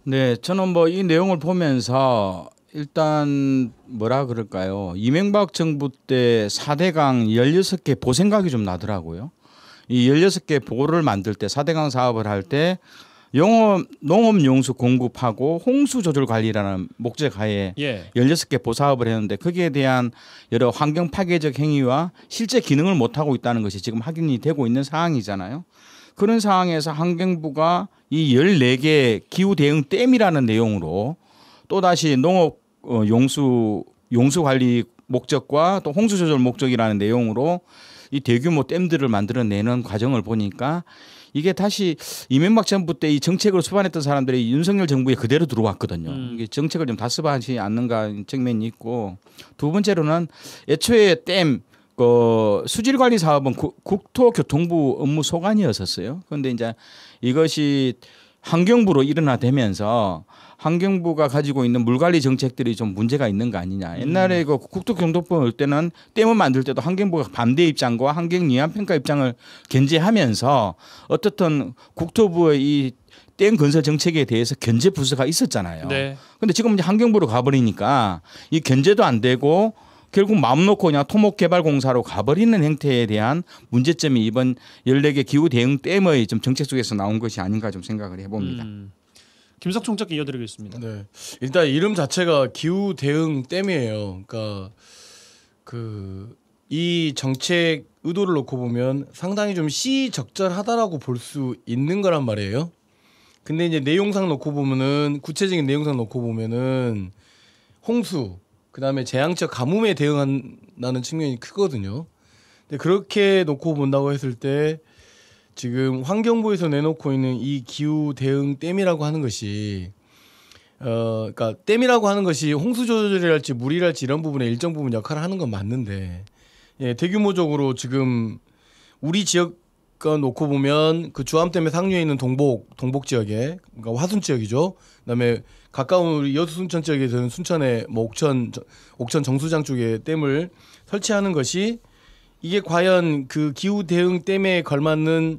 네, 저는 뭐 이 내용을 보면서 일단 뭐라 그럴까요? 이명박 정부 때 4대강 16개 보생각이 좀 나더라고요. 이 16개 보를 만들 때 4대강 사업을 할 때 농업용수 공급하고 홍수 조절 관리라는 목적하에 16개 보사업을 했는데 거기에 대한 여러 환경 파괴적 행위와 실제 기능을 못하고 있다는 것이 지금 확인이 되고 있는 상황이잖아요. 그런 상황에서 환경부가 이 14개 기후 대응 댐이라는 내용으로 또다시 농업 용수 관리 목적과 또 홍수 조절 목적이라는 내용으로 이 대규모 댐들을 만들어내는 과정을 보니까 이게 다시 이명박 정부 때 이 정책을 수반했던 사람들이 윤석열 정부에 그대로 들어왔거든요. 이게 정책을 좀 다습화하지 않는가 측면이 있고, 두 번째로는 애초에 댐 수질 관리 사업은 국토교통부 업무 소관이었었어요. 그런데 이제 이것이 환경부로 일어나되면서 환경부가 가지고 있는 물관리 정책들이 좀 문제가 있는 거 아니냐. 옛날에 그 국토교통부 올 때는 댐을 만들 때도 환경부가 반대 입장과 환경 위한 평가 입장을 견제하면서 어떻든 국토부의 이 댐 건설 정책에 대해서 견제 부서가 있었잖아요. 그런데 지금 이제 환경부로 가버리니까 이 견제도 안 되고 결국 마음 놓고 그냥 토목개발공사로 가버리는 행태에 대한 문제점이 이번 14개 기후 대응 댐의 좀 정책 속에서 나온 것이 아닌가 좀 생각을 해봅니다. 김석 총장께 이어드리겠습니다. 네, 일단 이름 자체가 기후 대응 댐이에요. 그러니까 이 정책 의도를 놓고 보면 상당히 좀 시적절하다라고 볼 수 있는 거란 말이에요. 근데 이제 내용상 놓고 보면은 구체적인 내용상 놓고 보면은 홍수 그다음에 재앙적 가뭄에 대응한다는 측면이 크거든요. 근데 그렇게 놓고 본다고 했을 때 지금 환경부에서 내놓고 있는 이 기후 대응 댐이라고 하는 것이 그러니까 댐이라고 하는 것이 홍수 조절이랄지 물이랄지 이런 부분에 일정 부분 역할을 하는 건 맞는데 대규모적으로 지금 우리 지역 놓고 보면 그 주암댐에 상류에 있는 동복 지역에 그러니까 화순 지역이죠. 그다음에 가까운 우리 여수 순천 지역에서는 순천의 뭐 옥천 정수장 쪽에 댐을 설치하는 것이 이게 과연 그 기후 대응 댐에 걸맞는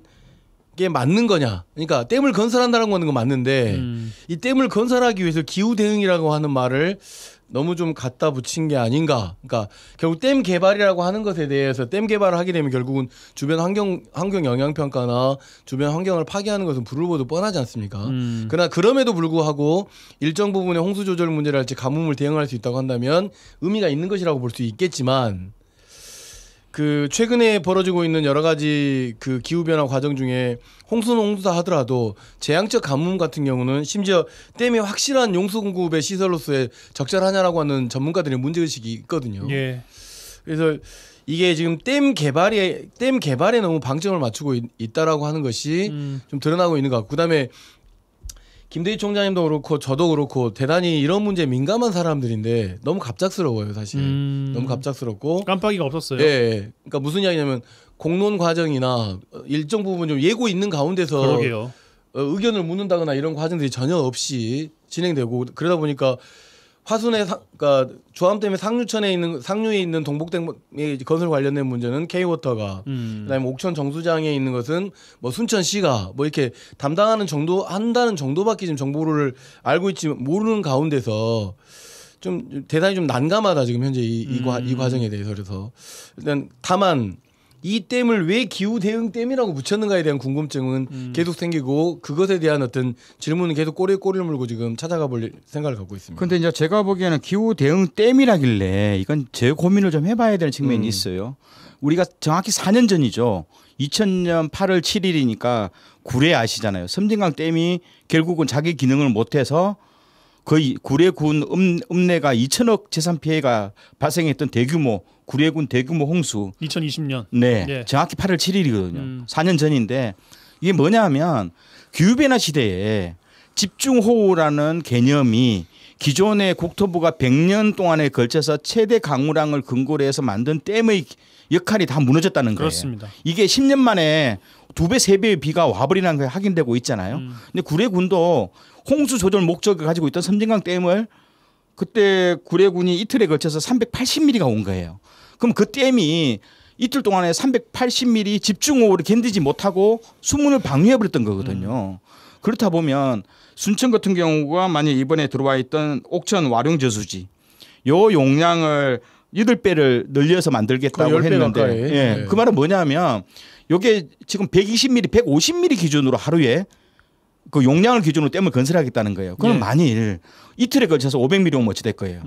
게 맞는 거냐? 그러니까 댐을 건설한다는 건 맞는데 이 댐을 건설하기 위해서 기후 대응이라고 하는 말을 너무 좀 갖다 붙인 게 아닌가. 그러니까 결국 댐 개발이라고 하는 것에 대해서 댐 개발을 하게 되면 결국은 주변 환경 영향 평가나 주변 환경을 파괴하는 것은 불을 보도 뻔하지 않습니까? 그러나 그럼에도 불구하고 일정 부분의 홍수 조절 문제랄지 가뭄을 대응할 수 있다고 한다면 의미가 있는 것이라고 볼 수 있겠지만 그 최근에 벌어지고 있는 여러 가지 그 기후 변화 과정 중에 홍수는 홍수다 하더라도 재앙적 가뭄 같은 경우는 심지어 댐의 확실한 용수 공급의 시설로서의 적절하냐라고 하는 전문가들의 문제의식이 있거든요. 그래서 이게 지금 댐 개발에 너무 방점을 맞추고 있다라고 하는 것이 좀 드러나고 있는 것 같고, 그다음에 김대희 총장님도 그렇고 저도 그렇고 대단히 이런 문제에 민감한 사람들인데 너무 갑작스러워요, 사실. 너무 갑작스럽고 깜빡이가 없었어요. 예. 그러니까 무슨 이야기냐면 공론 과정이나 일정 부분 좀 예고 있는 가운데서 의견을 묻는다거나 이런 과정들이 전혀 없이 진행되고, 그러다 보니까 화순의 그러니까 조암댐의 상류에 있는 동복댐 건설 관련된 문제는 K워터가, 그다음에 옥천 정수장에 있는 것은 뭐 순천시가 뭐 이렇게 담당하는 한다는 정도밖에 지금 정보를 알고 있지 모르는 가운데서 좀 대단히 좀 난감하다 지금 현재 이 과정에 대해서. 그래서 일단 다만 이 댐을 왜 기후 대응 댐이라고 붙였는가에 대한 궁금증은 계속 생기고 그것에 대한 어떤 질문은 계속 꼬리를 물고 지금 찾아가 볼 생각을 갖고 있습니다. 그런데 이제 제가 보기에는 기후 대응 댐이라길래 이건 제 고민을 좀 해봐야 될 측면이 있어요. 우리가 정확히 4년 전이죠. 2000년 8월 7일이니까 구례 아시잖아요. 섬진강 댐이 결국은 자기 기능을 못해서 거의 구례군 읍내가 2천억 재산 피해가 발생했던 대규모 구례군 대규모 홍수. 2020년. 네, 예. 정확히 8월 7일이거든요. 4년 전인데 이게 뭐냐면 기후변화 시대에 집중호우라는 개념이 기존의 국토부가 100년 동안에 걸쳐서 최대 강우량을 근거로 해서 만든 댐의 역할이 다 무너졌다는 거예요. 그렇습니다. 이게 10년 만에 2배, 3배의 비가 와버리는 게 확인되고 있잖아요. 근데 구례군도 홍수 조절 목적을 가지고 있던 섬진강 댐을 그때 구례군이 이틀에 걸쳐서 380mm가 온 거예요. 그럼 그 댐이 이틀 동안에 380mm 집중호우를 견디지 못하고 수문을 방류해버렸던 거거든요. 그렇다 보면 순천 같은 경우가 만약 이번에 들어와 있던 옥천 와룡저수지 요 용량을 8배를 늘려서 만들겠다고 했는데 예. 네. 그 말은 뭐냐면 요게 지금 120mm, 150mm 기준으로 하루에 그 용량을 기준으로 댐을 건설하겠다는 거예요. 그럼 만일 이틀에 걸쳐서 500mm 오면 어찌 될 거예요.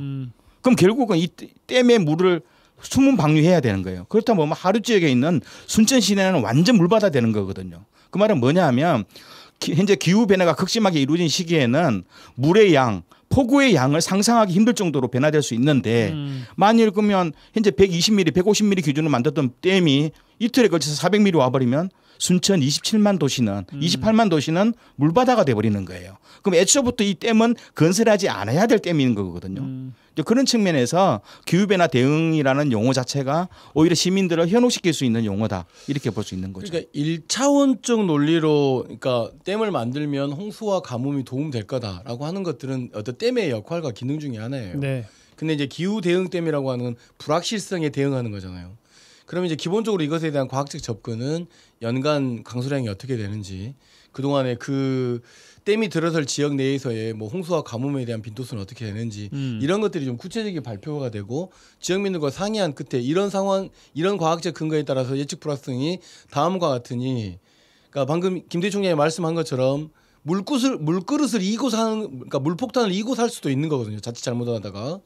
그럼 결국은 이 댐의 물을 수문 방류해야 되는 거예요. 그렇다 보면 하루 지역에 있는 순천 시내는 완전 물바다 되는 거거든요. 그 말은 뭐냐면 현재 기후 변화가 극심하게 이루어진 시기에는 물의 양, 폭우의 양을 상상하기 힘들 정도로 변화될 수 있는데 만일 그러면 현재 120mm, 150mm 기준으로 만들었던 댐이 이틀에 걸쳐서 400mm 와버리면 순천 27만 도시는 28만 도시는 물바다가 돼버리는 거예요. 그럼 애초부터 이 댐은 건설하지 않아야 될 댐인 거거든요. 그런 측면에서 기후변화 대응이라는 용어 자체가 오히려 시민들을 현혹시킬 수 있는 용어다 이렇게 볼 수 있는 거죠. 그러니까 1차원적 논리로 그러니까 댐을 만들면 홍수와 가뭄이 도움될 거다라고 하는 것들은 어떤 댐의 역할과 기능 중에 하나예요. 네. 근데 이제 기후 대응 댐이라고 하는 건 불확실성에 대응하는 거잖아요. 그러면 이제 기본적으로 이것에 대한 과학적 접근은 연간 강수량이 어떻게 되는지 그동안에 그 댐이 들어설 지역 내에서의 뭐 홍수와 가뭄에 대한 빈도수는 어떻게 되는지 이런 것들이 좀 구체적인 발표가 되고 지역민들과 상의한 끝에 이런 상황, 이런 과학적 근거에 따라서 예측 불확성이 다음과 같으니, 그러니까 방금 김대중 총장이 말씀한 것처럼 물그릇을 이고 사는, 그러니까 물폭탄을 이고 살 수도 있는 거거든요. 자칫 잘못하다가.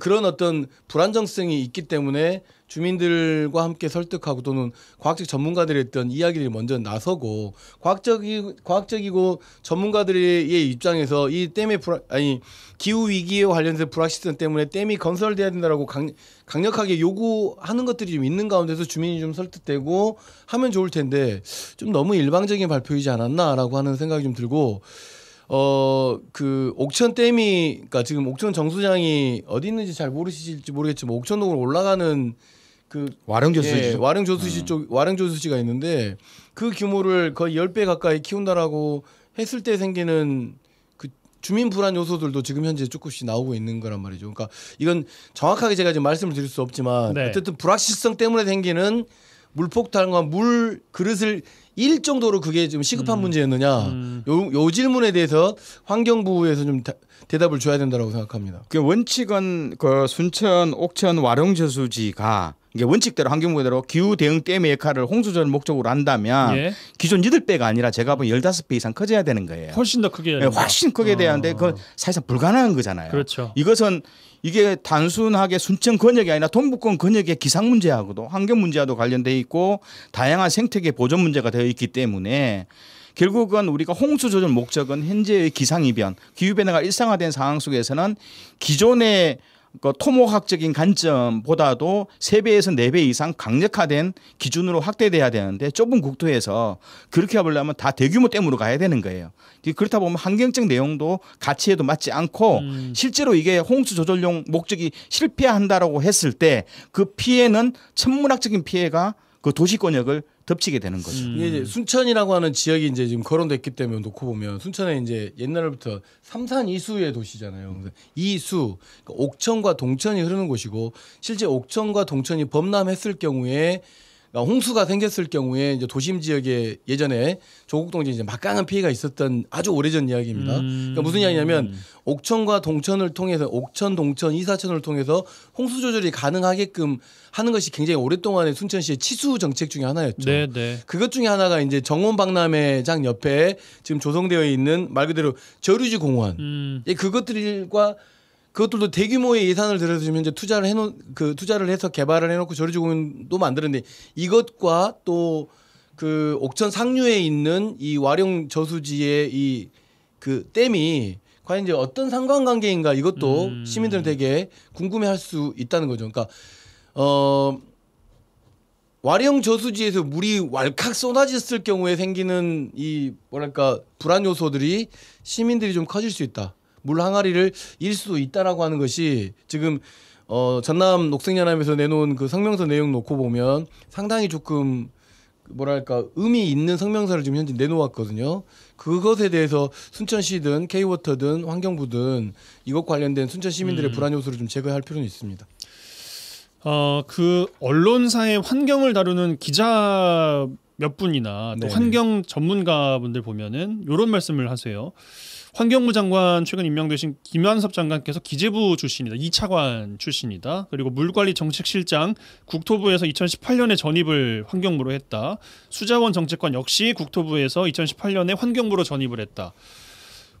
그런 어떤 불안정성이 있기 때문에 주민들과 함께 설득하고 또는 과학적 전문가들의 어떤 이야기를 먼저 나서고 과학적이고 전문가들의 입장에서 이 댐의 기후 위기에 관련해서 불확실성 때문에 댐이 건설돼야 된다라고 강력하게 요구하는 것들이 좀 있는 가운데서 주민이 좀 설득되고 하면 좋을 텐데 좀 너무 일방적인 발표이지 않았나라고 하는 생각이 좀 들고. 그 옥천 댐이, 그러니까 지금 옥천 정수장이 어디 있는지 잘 모르실지 모르겠지만 옥천동으로 올라가는 그 와룡조수지, 와룡조수지 쪽 와룡조수지가 있는데 그 규모를 거의 10배 가까이 키운다라고 했을 때 생기는 그 주민 불안 요소들도 지금 현재 조금씩 나오고 있는 거란 말이죠. 그러니까 이건 정확하게 제가 지금 말씀을 드릴 수 없지만 어쨌든 불확실성 때문에 생기는 물폭탄과 물 그릇을 일 정도로 그게 좀 시급한 문제였느냐. 요 질문에 대해서 환경부에서 좀 대답을 줘야 된다고 생각합니다. 그 원칙은 그 순천 옥천 와룡저수지가 이게 원칙대로 환경부대로 기후 대응 댐의 역할을 홍수전 목적으로 한다면 기존 8배가 아니라 제가 보면 15배 이상 커져야 되는 거예요. 훨씬 더 크게. 네, 훨씬 크게 돼야 하는데 그건 사실상 불가능한 거잖아요. 그렇죠. 이게 단순하게 순천 권역이 아니라 동북권 권역의 기상 문제하고도 환경 문제와도 관련돼 있고 다양한 생태계 보존 문제가 되어 있기 때문에 결국은 우리가 홍수 조절 목적은 현재의 기상이변, 기후변화가 일상화된 상황 속에서는 기존의 그 토목학적인 관점보다도 3배에서 4배 이상 강력화된 기준으로 확대돼야 되는데 좁은 국토에서 그렇게 해보려면 다 대규모 댐으로 가야 되는 거예요. 그렇다 보면 환경적 내용도 가치에도 맞지 않고 실제로 이게 홍수 조절용 목적이 실패한다라고 했을 때 그 피해는 천문학적인 피해가 그 도시권역을 덮치게 되는 거죠. 이게 이제 순천이라고 하는 지역이 이제 지금 거론됐기 때문에 놓고 보면 순천에 이제 옛날부터 삼산 이수의 도시잖아요. 이수, 그러니까 옥천과 동천이 흐르는 곳이고 실제 옥천과 동천이 범람했을 경우에 그러니까 홍수가 생겼을 경우에 이제 도심 지역에 예전에 조국 동지 이제 막강한 피해가 있었던 아주 오래전 이야기입니다. 그러니까 무슨 이야기냐면 옥천과 동천을 통해서 옥천, 동천, 이사천을 통해서 홍수 조절이 가능하게끔 하는 것이 굉장히 오랫동안의 순천시의 치수 정책 중에 하나였죠. 네네. 그것 중에 하나가 이제 정원박람회장 옆에 지금 조성되어 있는 말 그대로 저류지 공원. 그것들도 대규모의 예산을 들여서 지금 현재 투자를 해서 개발을 해놓고 저류지 공원도 만드는데 이것과 또 그 옥천 상류에 있는 이 와룡 저수지의 이 그 댐이 과연 이제 어떤 상관관계인가 이것도 시민들은 되게 궁금해할 수 있다는 거죠. 그러니까 와룡 저수지에서 물이 왈칵 쏟아졌을 경우에 생기는 이 뭐랄까 불안 요소들이 시민들이 좀 커질 수 있다. 물 항아리를 잃을 수도 있다라고 하는 것이 지금 전남 녹색연합에서 내놓은 그 성명서 내용 놓고 보면 상당히 조금 뭐랄까 의미 있는 성명서를 지금 현재 내놓았거든요. 그것에 대해서 순천시든 K워터든 환경부든 이것 관련된 순천 시민들의 불안 요소를 좀 제거할 필요는 있습니다. 그 언론사의 환경을 다루는 기자 몇 분이나 또 환경 전문가분들 보면은 이런 말씀을 하세요. 환경부 장관 최근 임명되신 김완섭 장관께서 기재부 출신이다. 2차관 출신이다. 그리고 물관리정책실장 국토부에서 2018년에 전입을 환경부로 했다. 수자원 정책관 역시 국토부에서 2018년에 환경부로 전입을 했다.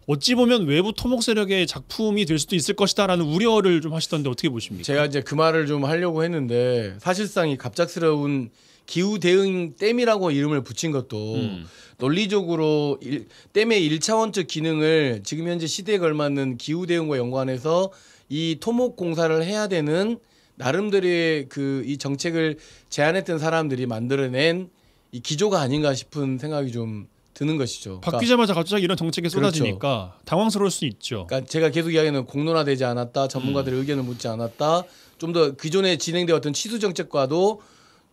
어찌 보면 외부 토목 세력의 작품이 될 수도 있을 것이다라는 우려를 좀 하시던데 어떻게 보십니까? 제가 이제 그 말을 좀 하려고 했는데 사실상 이 갑작스러운 기후 대응 댐이라고 이름을 붙인 것도 논리적으로 댐의 1차원적 기능을 지금 현재 시대에 걸맞는 기후 대응과 연관해서 이 토목 공사를 해야 되는 나름대로의 그 이 정책을 제안했던 사람들이 만들어낸 이 기조가 아닌가 싶은 생각이 좀 드는 것이죠. 바뀌자마자 갑자기 이런 정책이 쏟아지니까 당황스러울 수 있죠. 그러니까 제가 계속 이야기하는 공론화되지 않았다, 전문가들의 의견을 묻지 않았다, 좀 더 기존에 진행되었던 치수 정책과도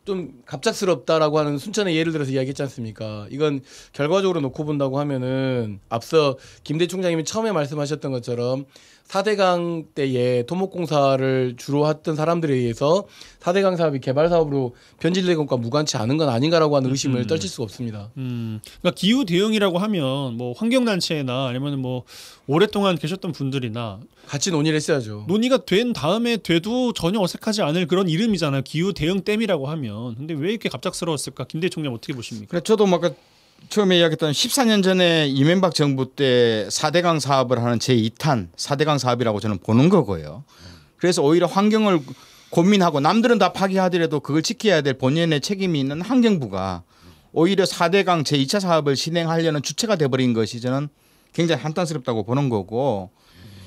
좀 갑작스럽다라고 하는 순천의 예를 들어서 이야기했지 않습니까? 이건 결과적으로 놓고 본다고 하면은 앞서 김대 총장님이 처음에 말씀하셨던 것처럼 4대강 때에 토목공사를 주로 했던 사람들에 의해서 4대강 사업이 개발 사업으로 변질된 것과 무관치 않은 건 아닌가라고 하는 의심을 떨칠 수가 없습니다. 그러니까 기후 대응이라고 하면 뭐 환경단체나 아니면 뭐 오랫동안 계셨던 분들이나 같이 논의를 했어야죠. 논의가 된 다음에 돼도 전혀 어색하지 않을 그런 이름이잖아요. 기후 대응 댐이라고 하면. 근데 왜 이렇게 갑작스러웠을까? 김대 총장 어떻게 보십니까? 그래 저도 막 처음에 이야기했던 14년 전에 이명박 정부 때 4대강 사업을 하는 제2탄 4대강 사업이라고 저는 보는 거고요. 그래서 오히려 환경을 고민하고 남들은 다 파기하더라도 그걸 지켜야 될 본연의 책임이 있는 환경부가 오히려 4대강 제2차 사업을 진행하려는 주체가 돼버린 것이 저는 굉장히 한탄스럽다고 보는 거고,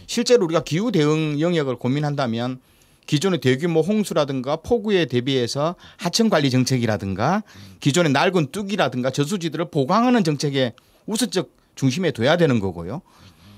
실제로 우리가 기후 대응 영역을 고민한다면 기존의 대규모 홍수라든가 폭우에 대비해서 하천 관리 정책이라든가 기존의 낡은 뚝이라든가 저수지들을 보강하는 정책에 우선적 중심에 둬야 되는 거고요.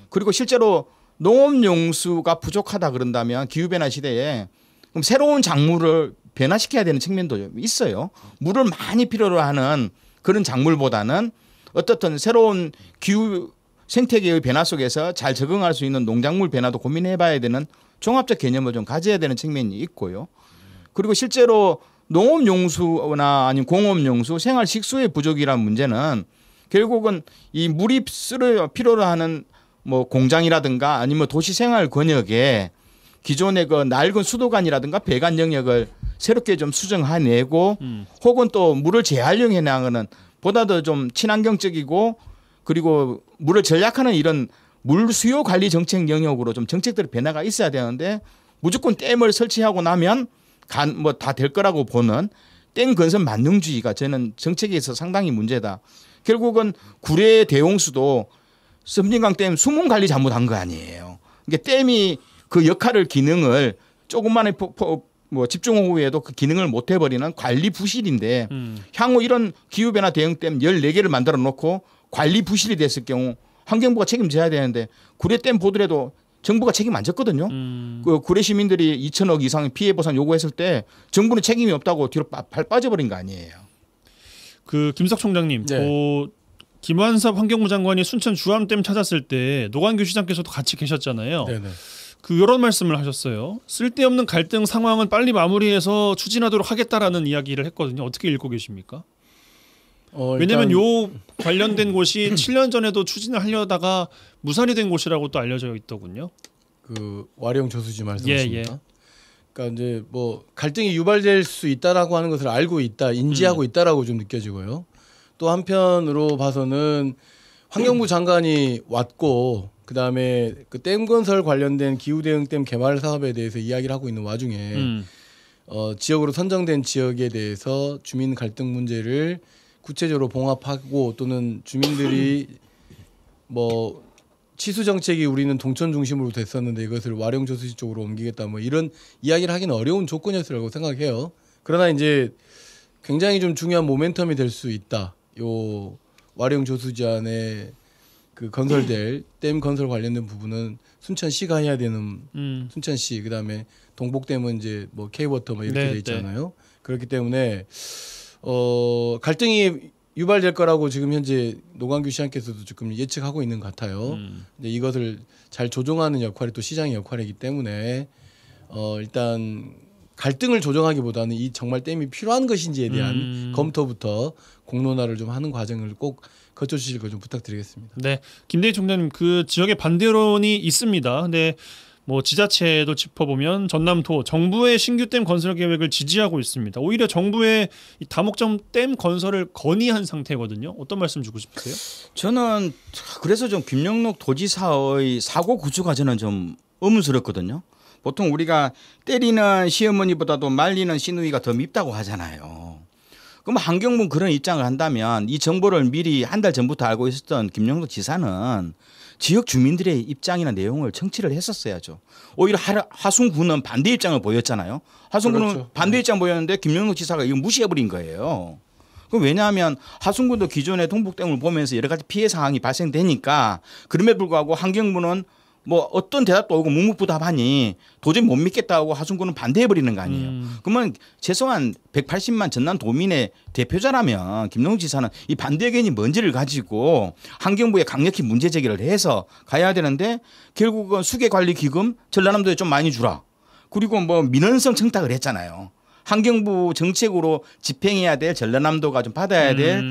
그리고 실제로 농업용수가 부족하다 그런다면 기후변화 시대에 그럼 새로운 작물을 변화시켜야 되는 측면도 있어요. 물을 많이 필요로 하는 그런 작물보다는 어떻든 새로운 기후 생태계의 변화 속에서 잘 적응할 수 있는 농작물 변화도 고민해봐야 되는 종합적 개념을 좀 가져야 되는 측면이 있고요. 그리고 실제로 농업용수나 아니면 공업용수, 생활식수의 부족이라는 문제는 결국은 이 물이 필요로 하는 뭐 공장이라든가 아니면 도시생활 권역에 기존의 그 낡은 수도관이라든가 배관 영역을 새롭게 좀 수정해내고 혹은 또 물을 재활용해 나가는 보다 더 좀 친환경적이고 그리고 물을 전략하는 이런 물 수요 관리 정책 영역으로 좀 정책들의 변화가 있어야 되는데 무조건 댐을 설치하고 나면 뭐 다 될 거라고 보는 댐 건설 만능주의가 저는 정책에 있어서 상당히 문제다. 결국은 구례 대홍수도 섬진강 댐 수문 관리 잘못한 거 아니에요. 그러니까 댐이 그 역할을 기능을 조금만의 뭐 집중호우에도 그 기능을 못 해버리는 관리 부실인데 향후 이런 기후변화 대응댐 14개를 만들어 놓고 관리 부실이 됐을 경우 환경부가 책임져야 되는데 구례댐 보더라도 정부가 책임 안 졌거든요. 그 구례 시민들이 2천억 이상의 피해 보상 요구했을 때 정부는 책임이 없다고 뒤로 발 빠져버린 거 아니에요. 그 김석 총장님, 네. 김완섭 환경부 장관이 순천 주암댐 찾았을 때 노관규 시장께서도 같이 계셨잖아요. 네네. 이런 말씀을 하셨어요. 쓸데없는 갈등 상황은 빨리 마무리해서 추진하도록 하겠다라는 이야기를 했거든요. 어떻게 읽고 계십니까? 왜냐하면 요 관련된 곳이 7년 전에도 추진을 하려다가 무산이 된 곳이라고 또 알려져 있더군요. 그 와룡 저수지 말씀하십니까? 예. 그러니까 이제 뭐 갈등이 유발될 수 있다라고 하는 것을 알고 있다, 인지하고 있다라고 좀 느껴지고요. 또 한편으로 봐서는 환경부 장관이 왔고 그다음에 그 댐 건설 관련된 기후대응댐 개발 사업에 대해서 이야기를 하고 있는 와중에 지역으로 선정된 지역에 대해서 주민 갈등 문제를 구체적으로 봉합하고 또는 주민들이 뭐 치수 정책이 우리는 동천 중심으로 됐었는데 이것을 와룡 저수지 쪽으로 옮기겠다 뭐 이런 이야기를 하기는 어려운 조건이었으라고 생각해요. 그러나 이제 굉장히 좀 중요한 모멘텀이 될 수 있다. 요 와룡 저수지 안에 그 건설될 댐 건설 관련된 부분은 순천시가 해야 되는 순천시 그다음에 동복댐은 이제 뭐 K워터 뭐 이렇게 돼 있잖아요. 그렇기 때문에 갈등이 유발될 거라고 지금 현재 노광규 시장께서도 조금 예측하고 있는 것 같아요. 근데 이것을 잘 조정하는 역할이 또 시장의 역할이기 때문에 일단 갈등을 조정하기보다는 이 정말 댐이 필요한 것인지에 대한 검토부터 공론화를 좀 하는 과정을 꼭 거쳐주실 거 좀 부탁드리겠습니다. 네, 김대희 총장님 그 지역에 반대론이 있습니다. 근데 뭐 지자체도 짚어보면 전남도 정부의 신규 댐 건설 계획을 지지하고 있습니다. 오히려 정부의 이 다목적 댐 건설을 건의한 상태거든요. 어떤 말씀 주고 싶으세요? 저는 그래서 좀 김영록 도지사의 사고 구조가 저는 좀 의문스럽거든요. 보통 우리가 때리는 시어머니보다도 말리는 시누이가 더 밉다고 하잖아요. 그럼 환경부 그런 입장을 한다면 이 정보를 미리 한 달 전부터 알고 있었던 김영록 지사는 지역 주민들의 입장이나 내용을 청취를 했었어야죠. 오히려 하순군은 반대 입장을 보였잖아요. 하순군은 그렇죠. 반대 입장 보였는데 김영록 지사가 이거 무시해버린 거예요. 왜냐하면 하순군도 기존의 동북댐을 보면서 여러 가지 피해 상황이 발생되니까 그럼에도 불구하고 환경부는 뭐 어떤 대답도 오고 묵묵부답하니 도저히 못 믿겠다고 하순군은 반대해버리는 거 아니에요. 그러면 최소한 180만 전남 도민의 대표자라면 김영록 지사는 이 반대 의견이 뭔지를 가지고 환경부에 강력히 문제 제기를 해서 가야 되는데 결국은 수계관리기금 전라남도에 좀 많이 주라. 그리고 뭐 민원성 청탁을 했잖아요. 환경부 정책으로 집행해야 될 전라남도가 좀 받아야 될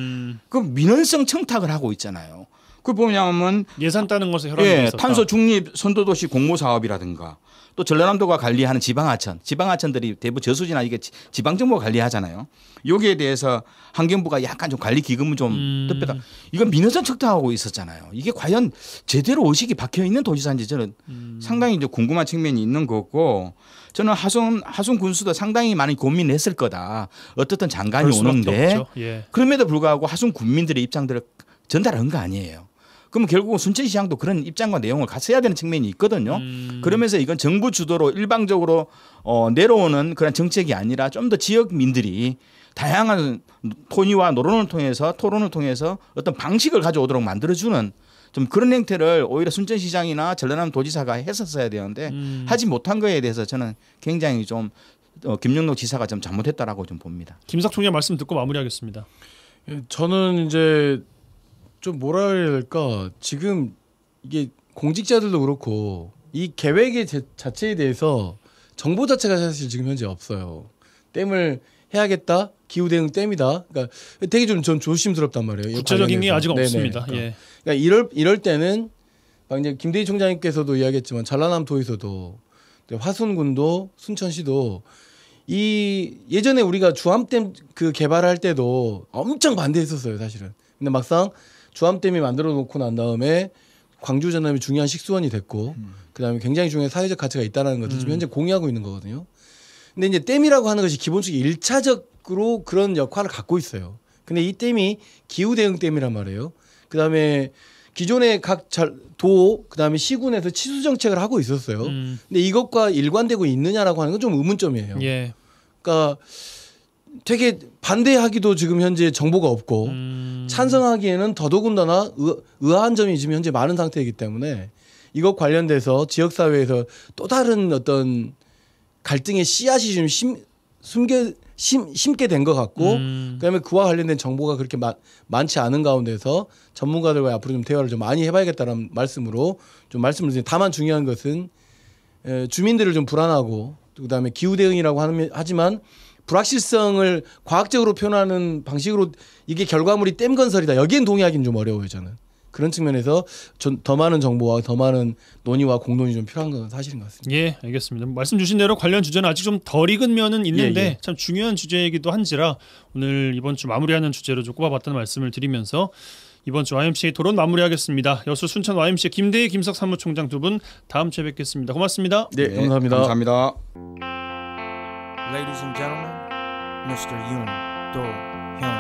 그 민원성 청탁을 하고 있잖아요. 그 보면 예산 따는 것에 혈안이 있었다. 탄소 중립 선도도시 공모 사업이라든가 또 전라남도가 관리하는 지방하천들이 대부분 저수지나 이게 지방정부가 관리하잖아요. 여기에 대해서 환경부가 약간 좀 관리 기금은 좀 덮였다. 이건 민원성 청탁하고 있었잖아요. 이게 과연 제대로 의식이 박혀 있는 도지사인지 저는 상당히 이제 궁금한 측면이 있는 거고. 저는 하순 군수도 상당히 많이 고민했을 거다. 어떻든 장관이 오는데 예. 그럼에도 불구하고 하순 군민들의 입장들을 전달한 거 아니에요. 그럼 결국은 순천시장도 그런 입장과 내용을 갔어야 되는 측면이 있거든요. 그러면서 이건 정부 주도로 일방적으로 내려오는 그런 정책이 아니라 좀 더 지역민들이 다양한 토의와 토론을 통해서 어떤 방식을 가져오도록 만들어주는 좀 그런 행태를 오히려 순천시장이나 전라남 도지사가 했었어야 되는데 하지 못한 거에 대해서 저는 굉장히 좀 김영록 지사가 좀 잘못했다라고 좀 봅니다. 김석 총장 말씀 듣고 마무리하겠습니다. 저는 이제 좀 뭐라 해야 될까, 지금 이게 공직자들도 그렇고 이 계획의 자체에 대해서 정보 자체가 사실 지금 현재 없어요. 댐을 해야겠다, 기후대응 댐이다. 그러니까 되게 좀 조심스럽단 말이에요. 구체적인 게 아직 네네. 없습니다. 예. 그러니까 이럴 때는 이제 김대희 총장님께서도 이야기했지만 전라남도에서도 화순군도 순천시도 이 예전에 우리가 주암댐 그 개발할 때도 엄청 반대했었어요, 사실은. 근데 막상 주암댐이 만들어 놓고 난 다음에 광주 전남이 중요한 식수원이 됐고 그다음에 굉장히 중요한 사회적 가치가 있다는 것을 지금 현재 공유하고 있는 거거든요. 근데 이제 댐이라고 하는 것이 기본적으로 1차적으로 그런 역할을 갖고 있어요. 근데 이 댐이 기후 대응 댐이란 말이에요. 그다음에 기존의 각 도 그다음에 시군에서 치수 정책을 하고 있었어요. 근데 이것과 일관되고 있느냐라고 하는 건 좀 의문점이에요. 예. 그러니까 되게 반대하기도 지금 현재 정보가 없고 찬성하기에는 더더군다나 의아한 점이 지금 현재 많은 상태이기 때문에 이것 관련돼서 지역사회에서 또 다른 어떤 갈등의 씨앗이 좀 심게 된 것 같고 그다음에 그와 관련된 정보가 그렇게 많지 않은 가운데서 전문가들과 앞으로 좀 대화를 좀 많이 해봐야겠다는 말씀으로 좀 말씀을 드리는데, 다만 중요한 것은 주민들을 좀 불안하고 그다음에 기후 대응이라고 하지만 불확실성을 과학적으로 표현하는 방식으로 이게 결과물이 댐 건설이다. 여기엔 동의하기는 좀 어려워요. 저는. 그런 측면에서 더 많은 정보와 더 많은 논의와 공론이 좀 필요한 건 사실인 것 같습니다. 예, 알겠습니다. 말씀 주신 대로 관련 주제는 아직 좀 덜 익은 면은 있는데 참 중요한 주제이기도 한지라 오늘 이번 주 마무리하는 주제로 좀 꼽아봤다는 말씀을 드리면서 이번 주 YMCA 토론 마무리하겠습니다. 여수 순천 YMCA 김대희 김석 사무총장 두 분 다음 주에 뵙겠습니다. 고맙습니다. 네, 감사합니다. 감사합니다. Ladies and gentlemen, Mr. Yoon Do-hyun.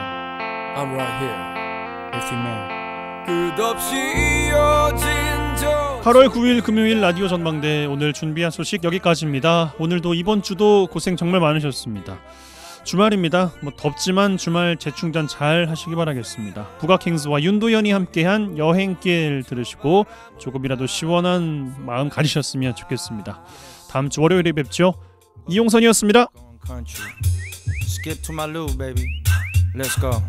I'm right here with you, man. 끝없이 이어진 8월 9일 금요일 라디오 전망대 오늘 준비한 소식 여기까지입니다. 오늘도 이번 주도 고생 정말 많으셨습니다. 주말입니다. 덥지만 주말 재충전 잘 하시기 바라겠습니다. 국악행스와 윤도현이 함께한 여행길 들으시고 조금이라도 시원한 마음 가지셨으면 좋겠습니다. 다음 주 월요일에 뵙죠. 이용선이었습니다. Skip to my loo, baby. Let's go.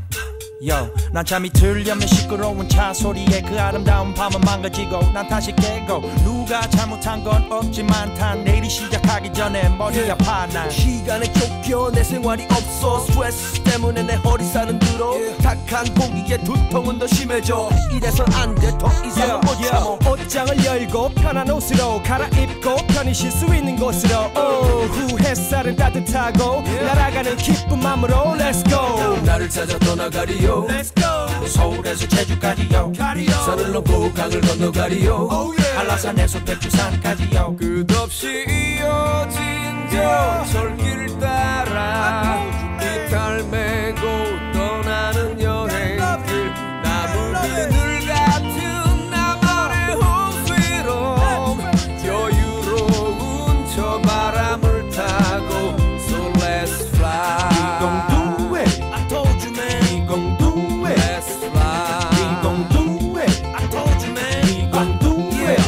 Yo, 난 잠이 들려면 시끄러운 차 소리에 그 아름다운 밤은 망가지고 난 다시 깨고 누가 잘못한 건 없지만 단 내일이 시작하기 전에 머리 아파 난 시간에 쫓겨 내 생활이 없어 스트레스 때문에 내 허리살은 들어 탁한 공기에 두통은 더 심해져 이래선 안 돼 더 이상은 못 참아 옷장을 열고 편한 옷으로 갈아입고 편히 쉴 수 있는 곳으로 후 햇살은 따뜻하고 날아가는 기쁜 마음으로 Let's go 나를 찾아 떠나가리요 Let's go 서울에서 제주까지요 산을 넘고 강을 건너가리요 한라산에서 백두산까지요 끝없이 이어진 저 철길 따라 기타를 메고 떠나는 여행길 나무 그늘 같은 나만의 홈스위트홈 여유로운 저 바람을 타고 So let's fly We gon' do it I told you man We gon' do it Let's fly We gon' do it I told you man We gon' do it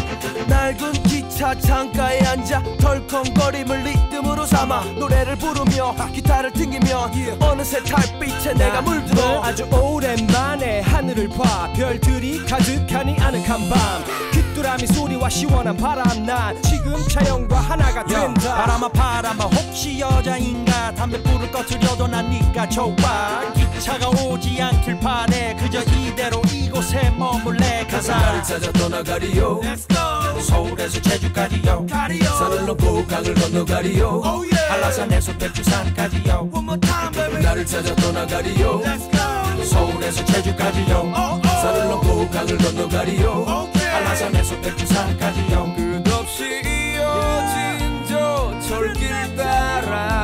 낡은 기차 창가에 앉아 덜컹거림을 리듬으로 삼아 노래를 부르며 기타를 튕기며 어느새 달빛에 내가 물들어 아주 오랜만에 하늘을 봐 별들이 가득하니 아늑한 밤 귀뚜라미 소리와 시원한 바람 난 지금 자연과 하나가 된다 바람아 혹시 여자인가 담배불을 꺼트려도 난 네가 좋아 기차가 오지 않길 바래 그저 이대로 이곳에 머물래 가자 나를 찾아 떠나가리요 Let's go 서울에서 제주까지요 산을 넘고 강을 건너가리요 한라산에서 백두산까지요 One more time baby 나를 찾아 떠나가리요 Let's go 서울에서 제주까지요 산을 넘고 강을 건너가리요 한라산에서 백두산까지요 끝없이 이어진 저 철길 따라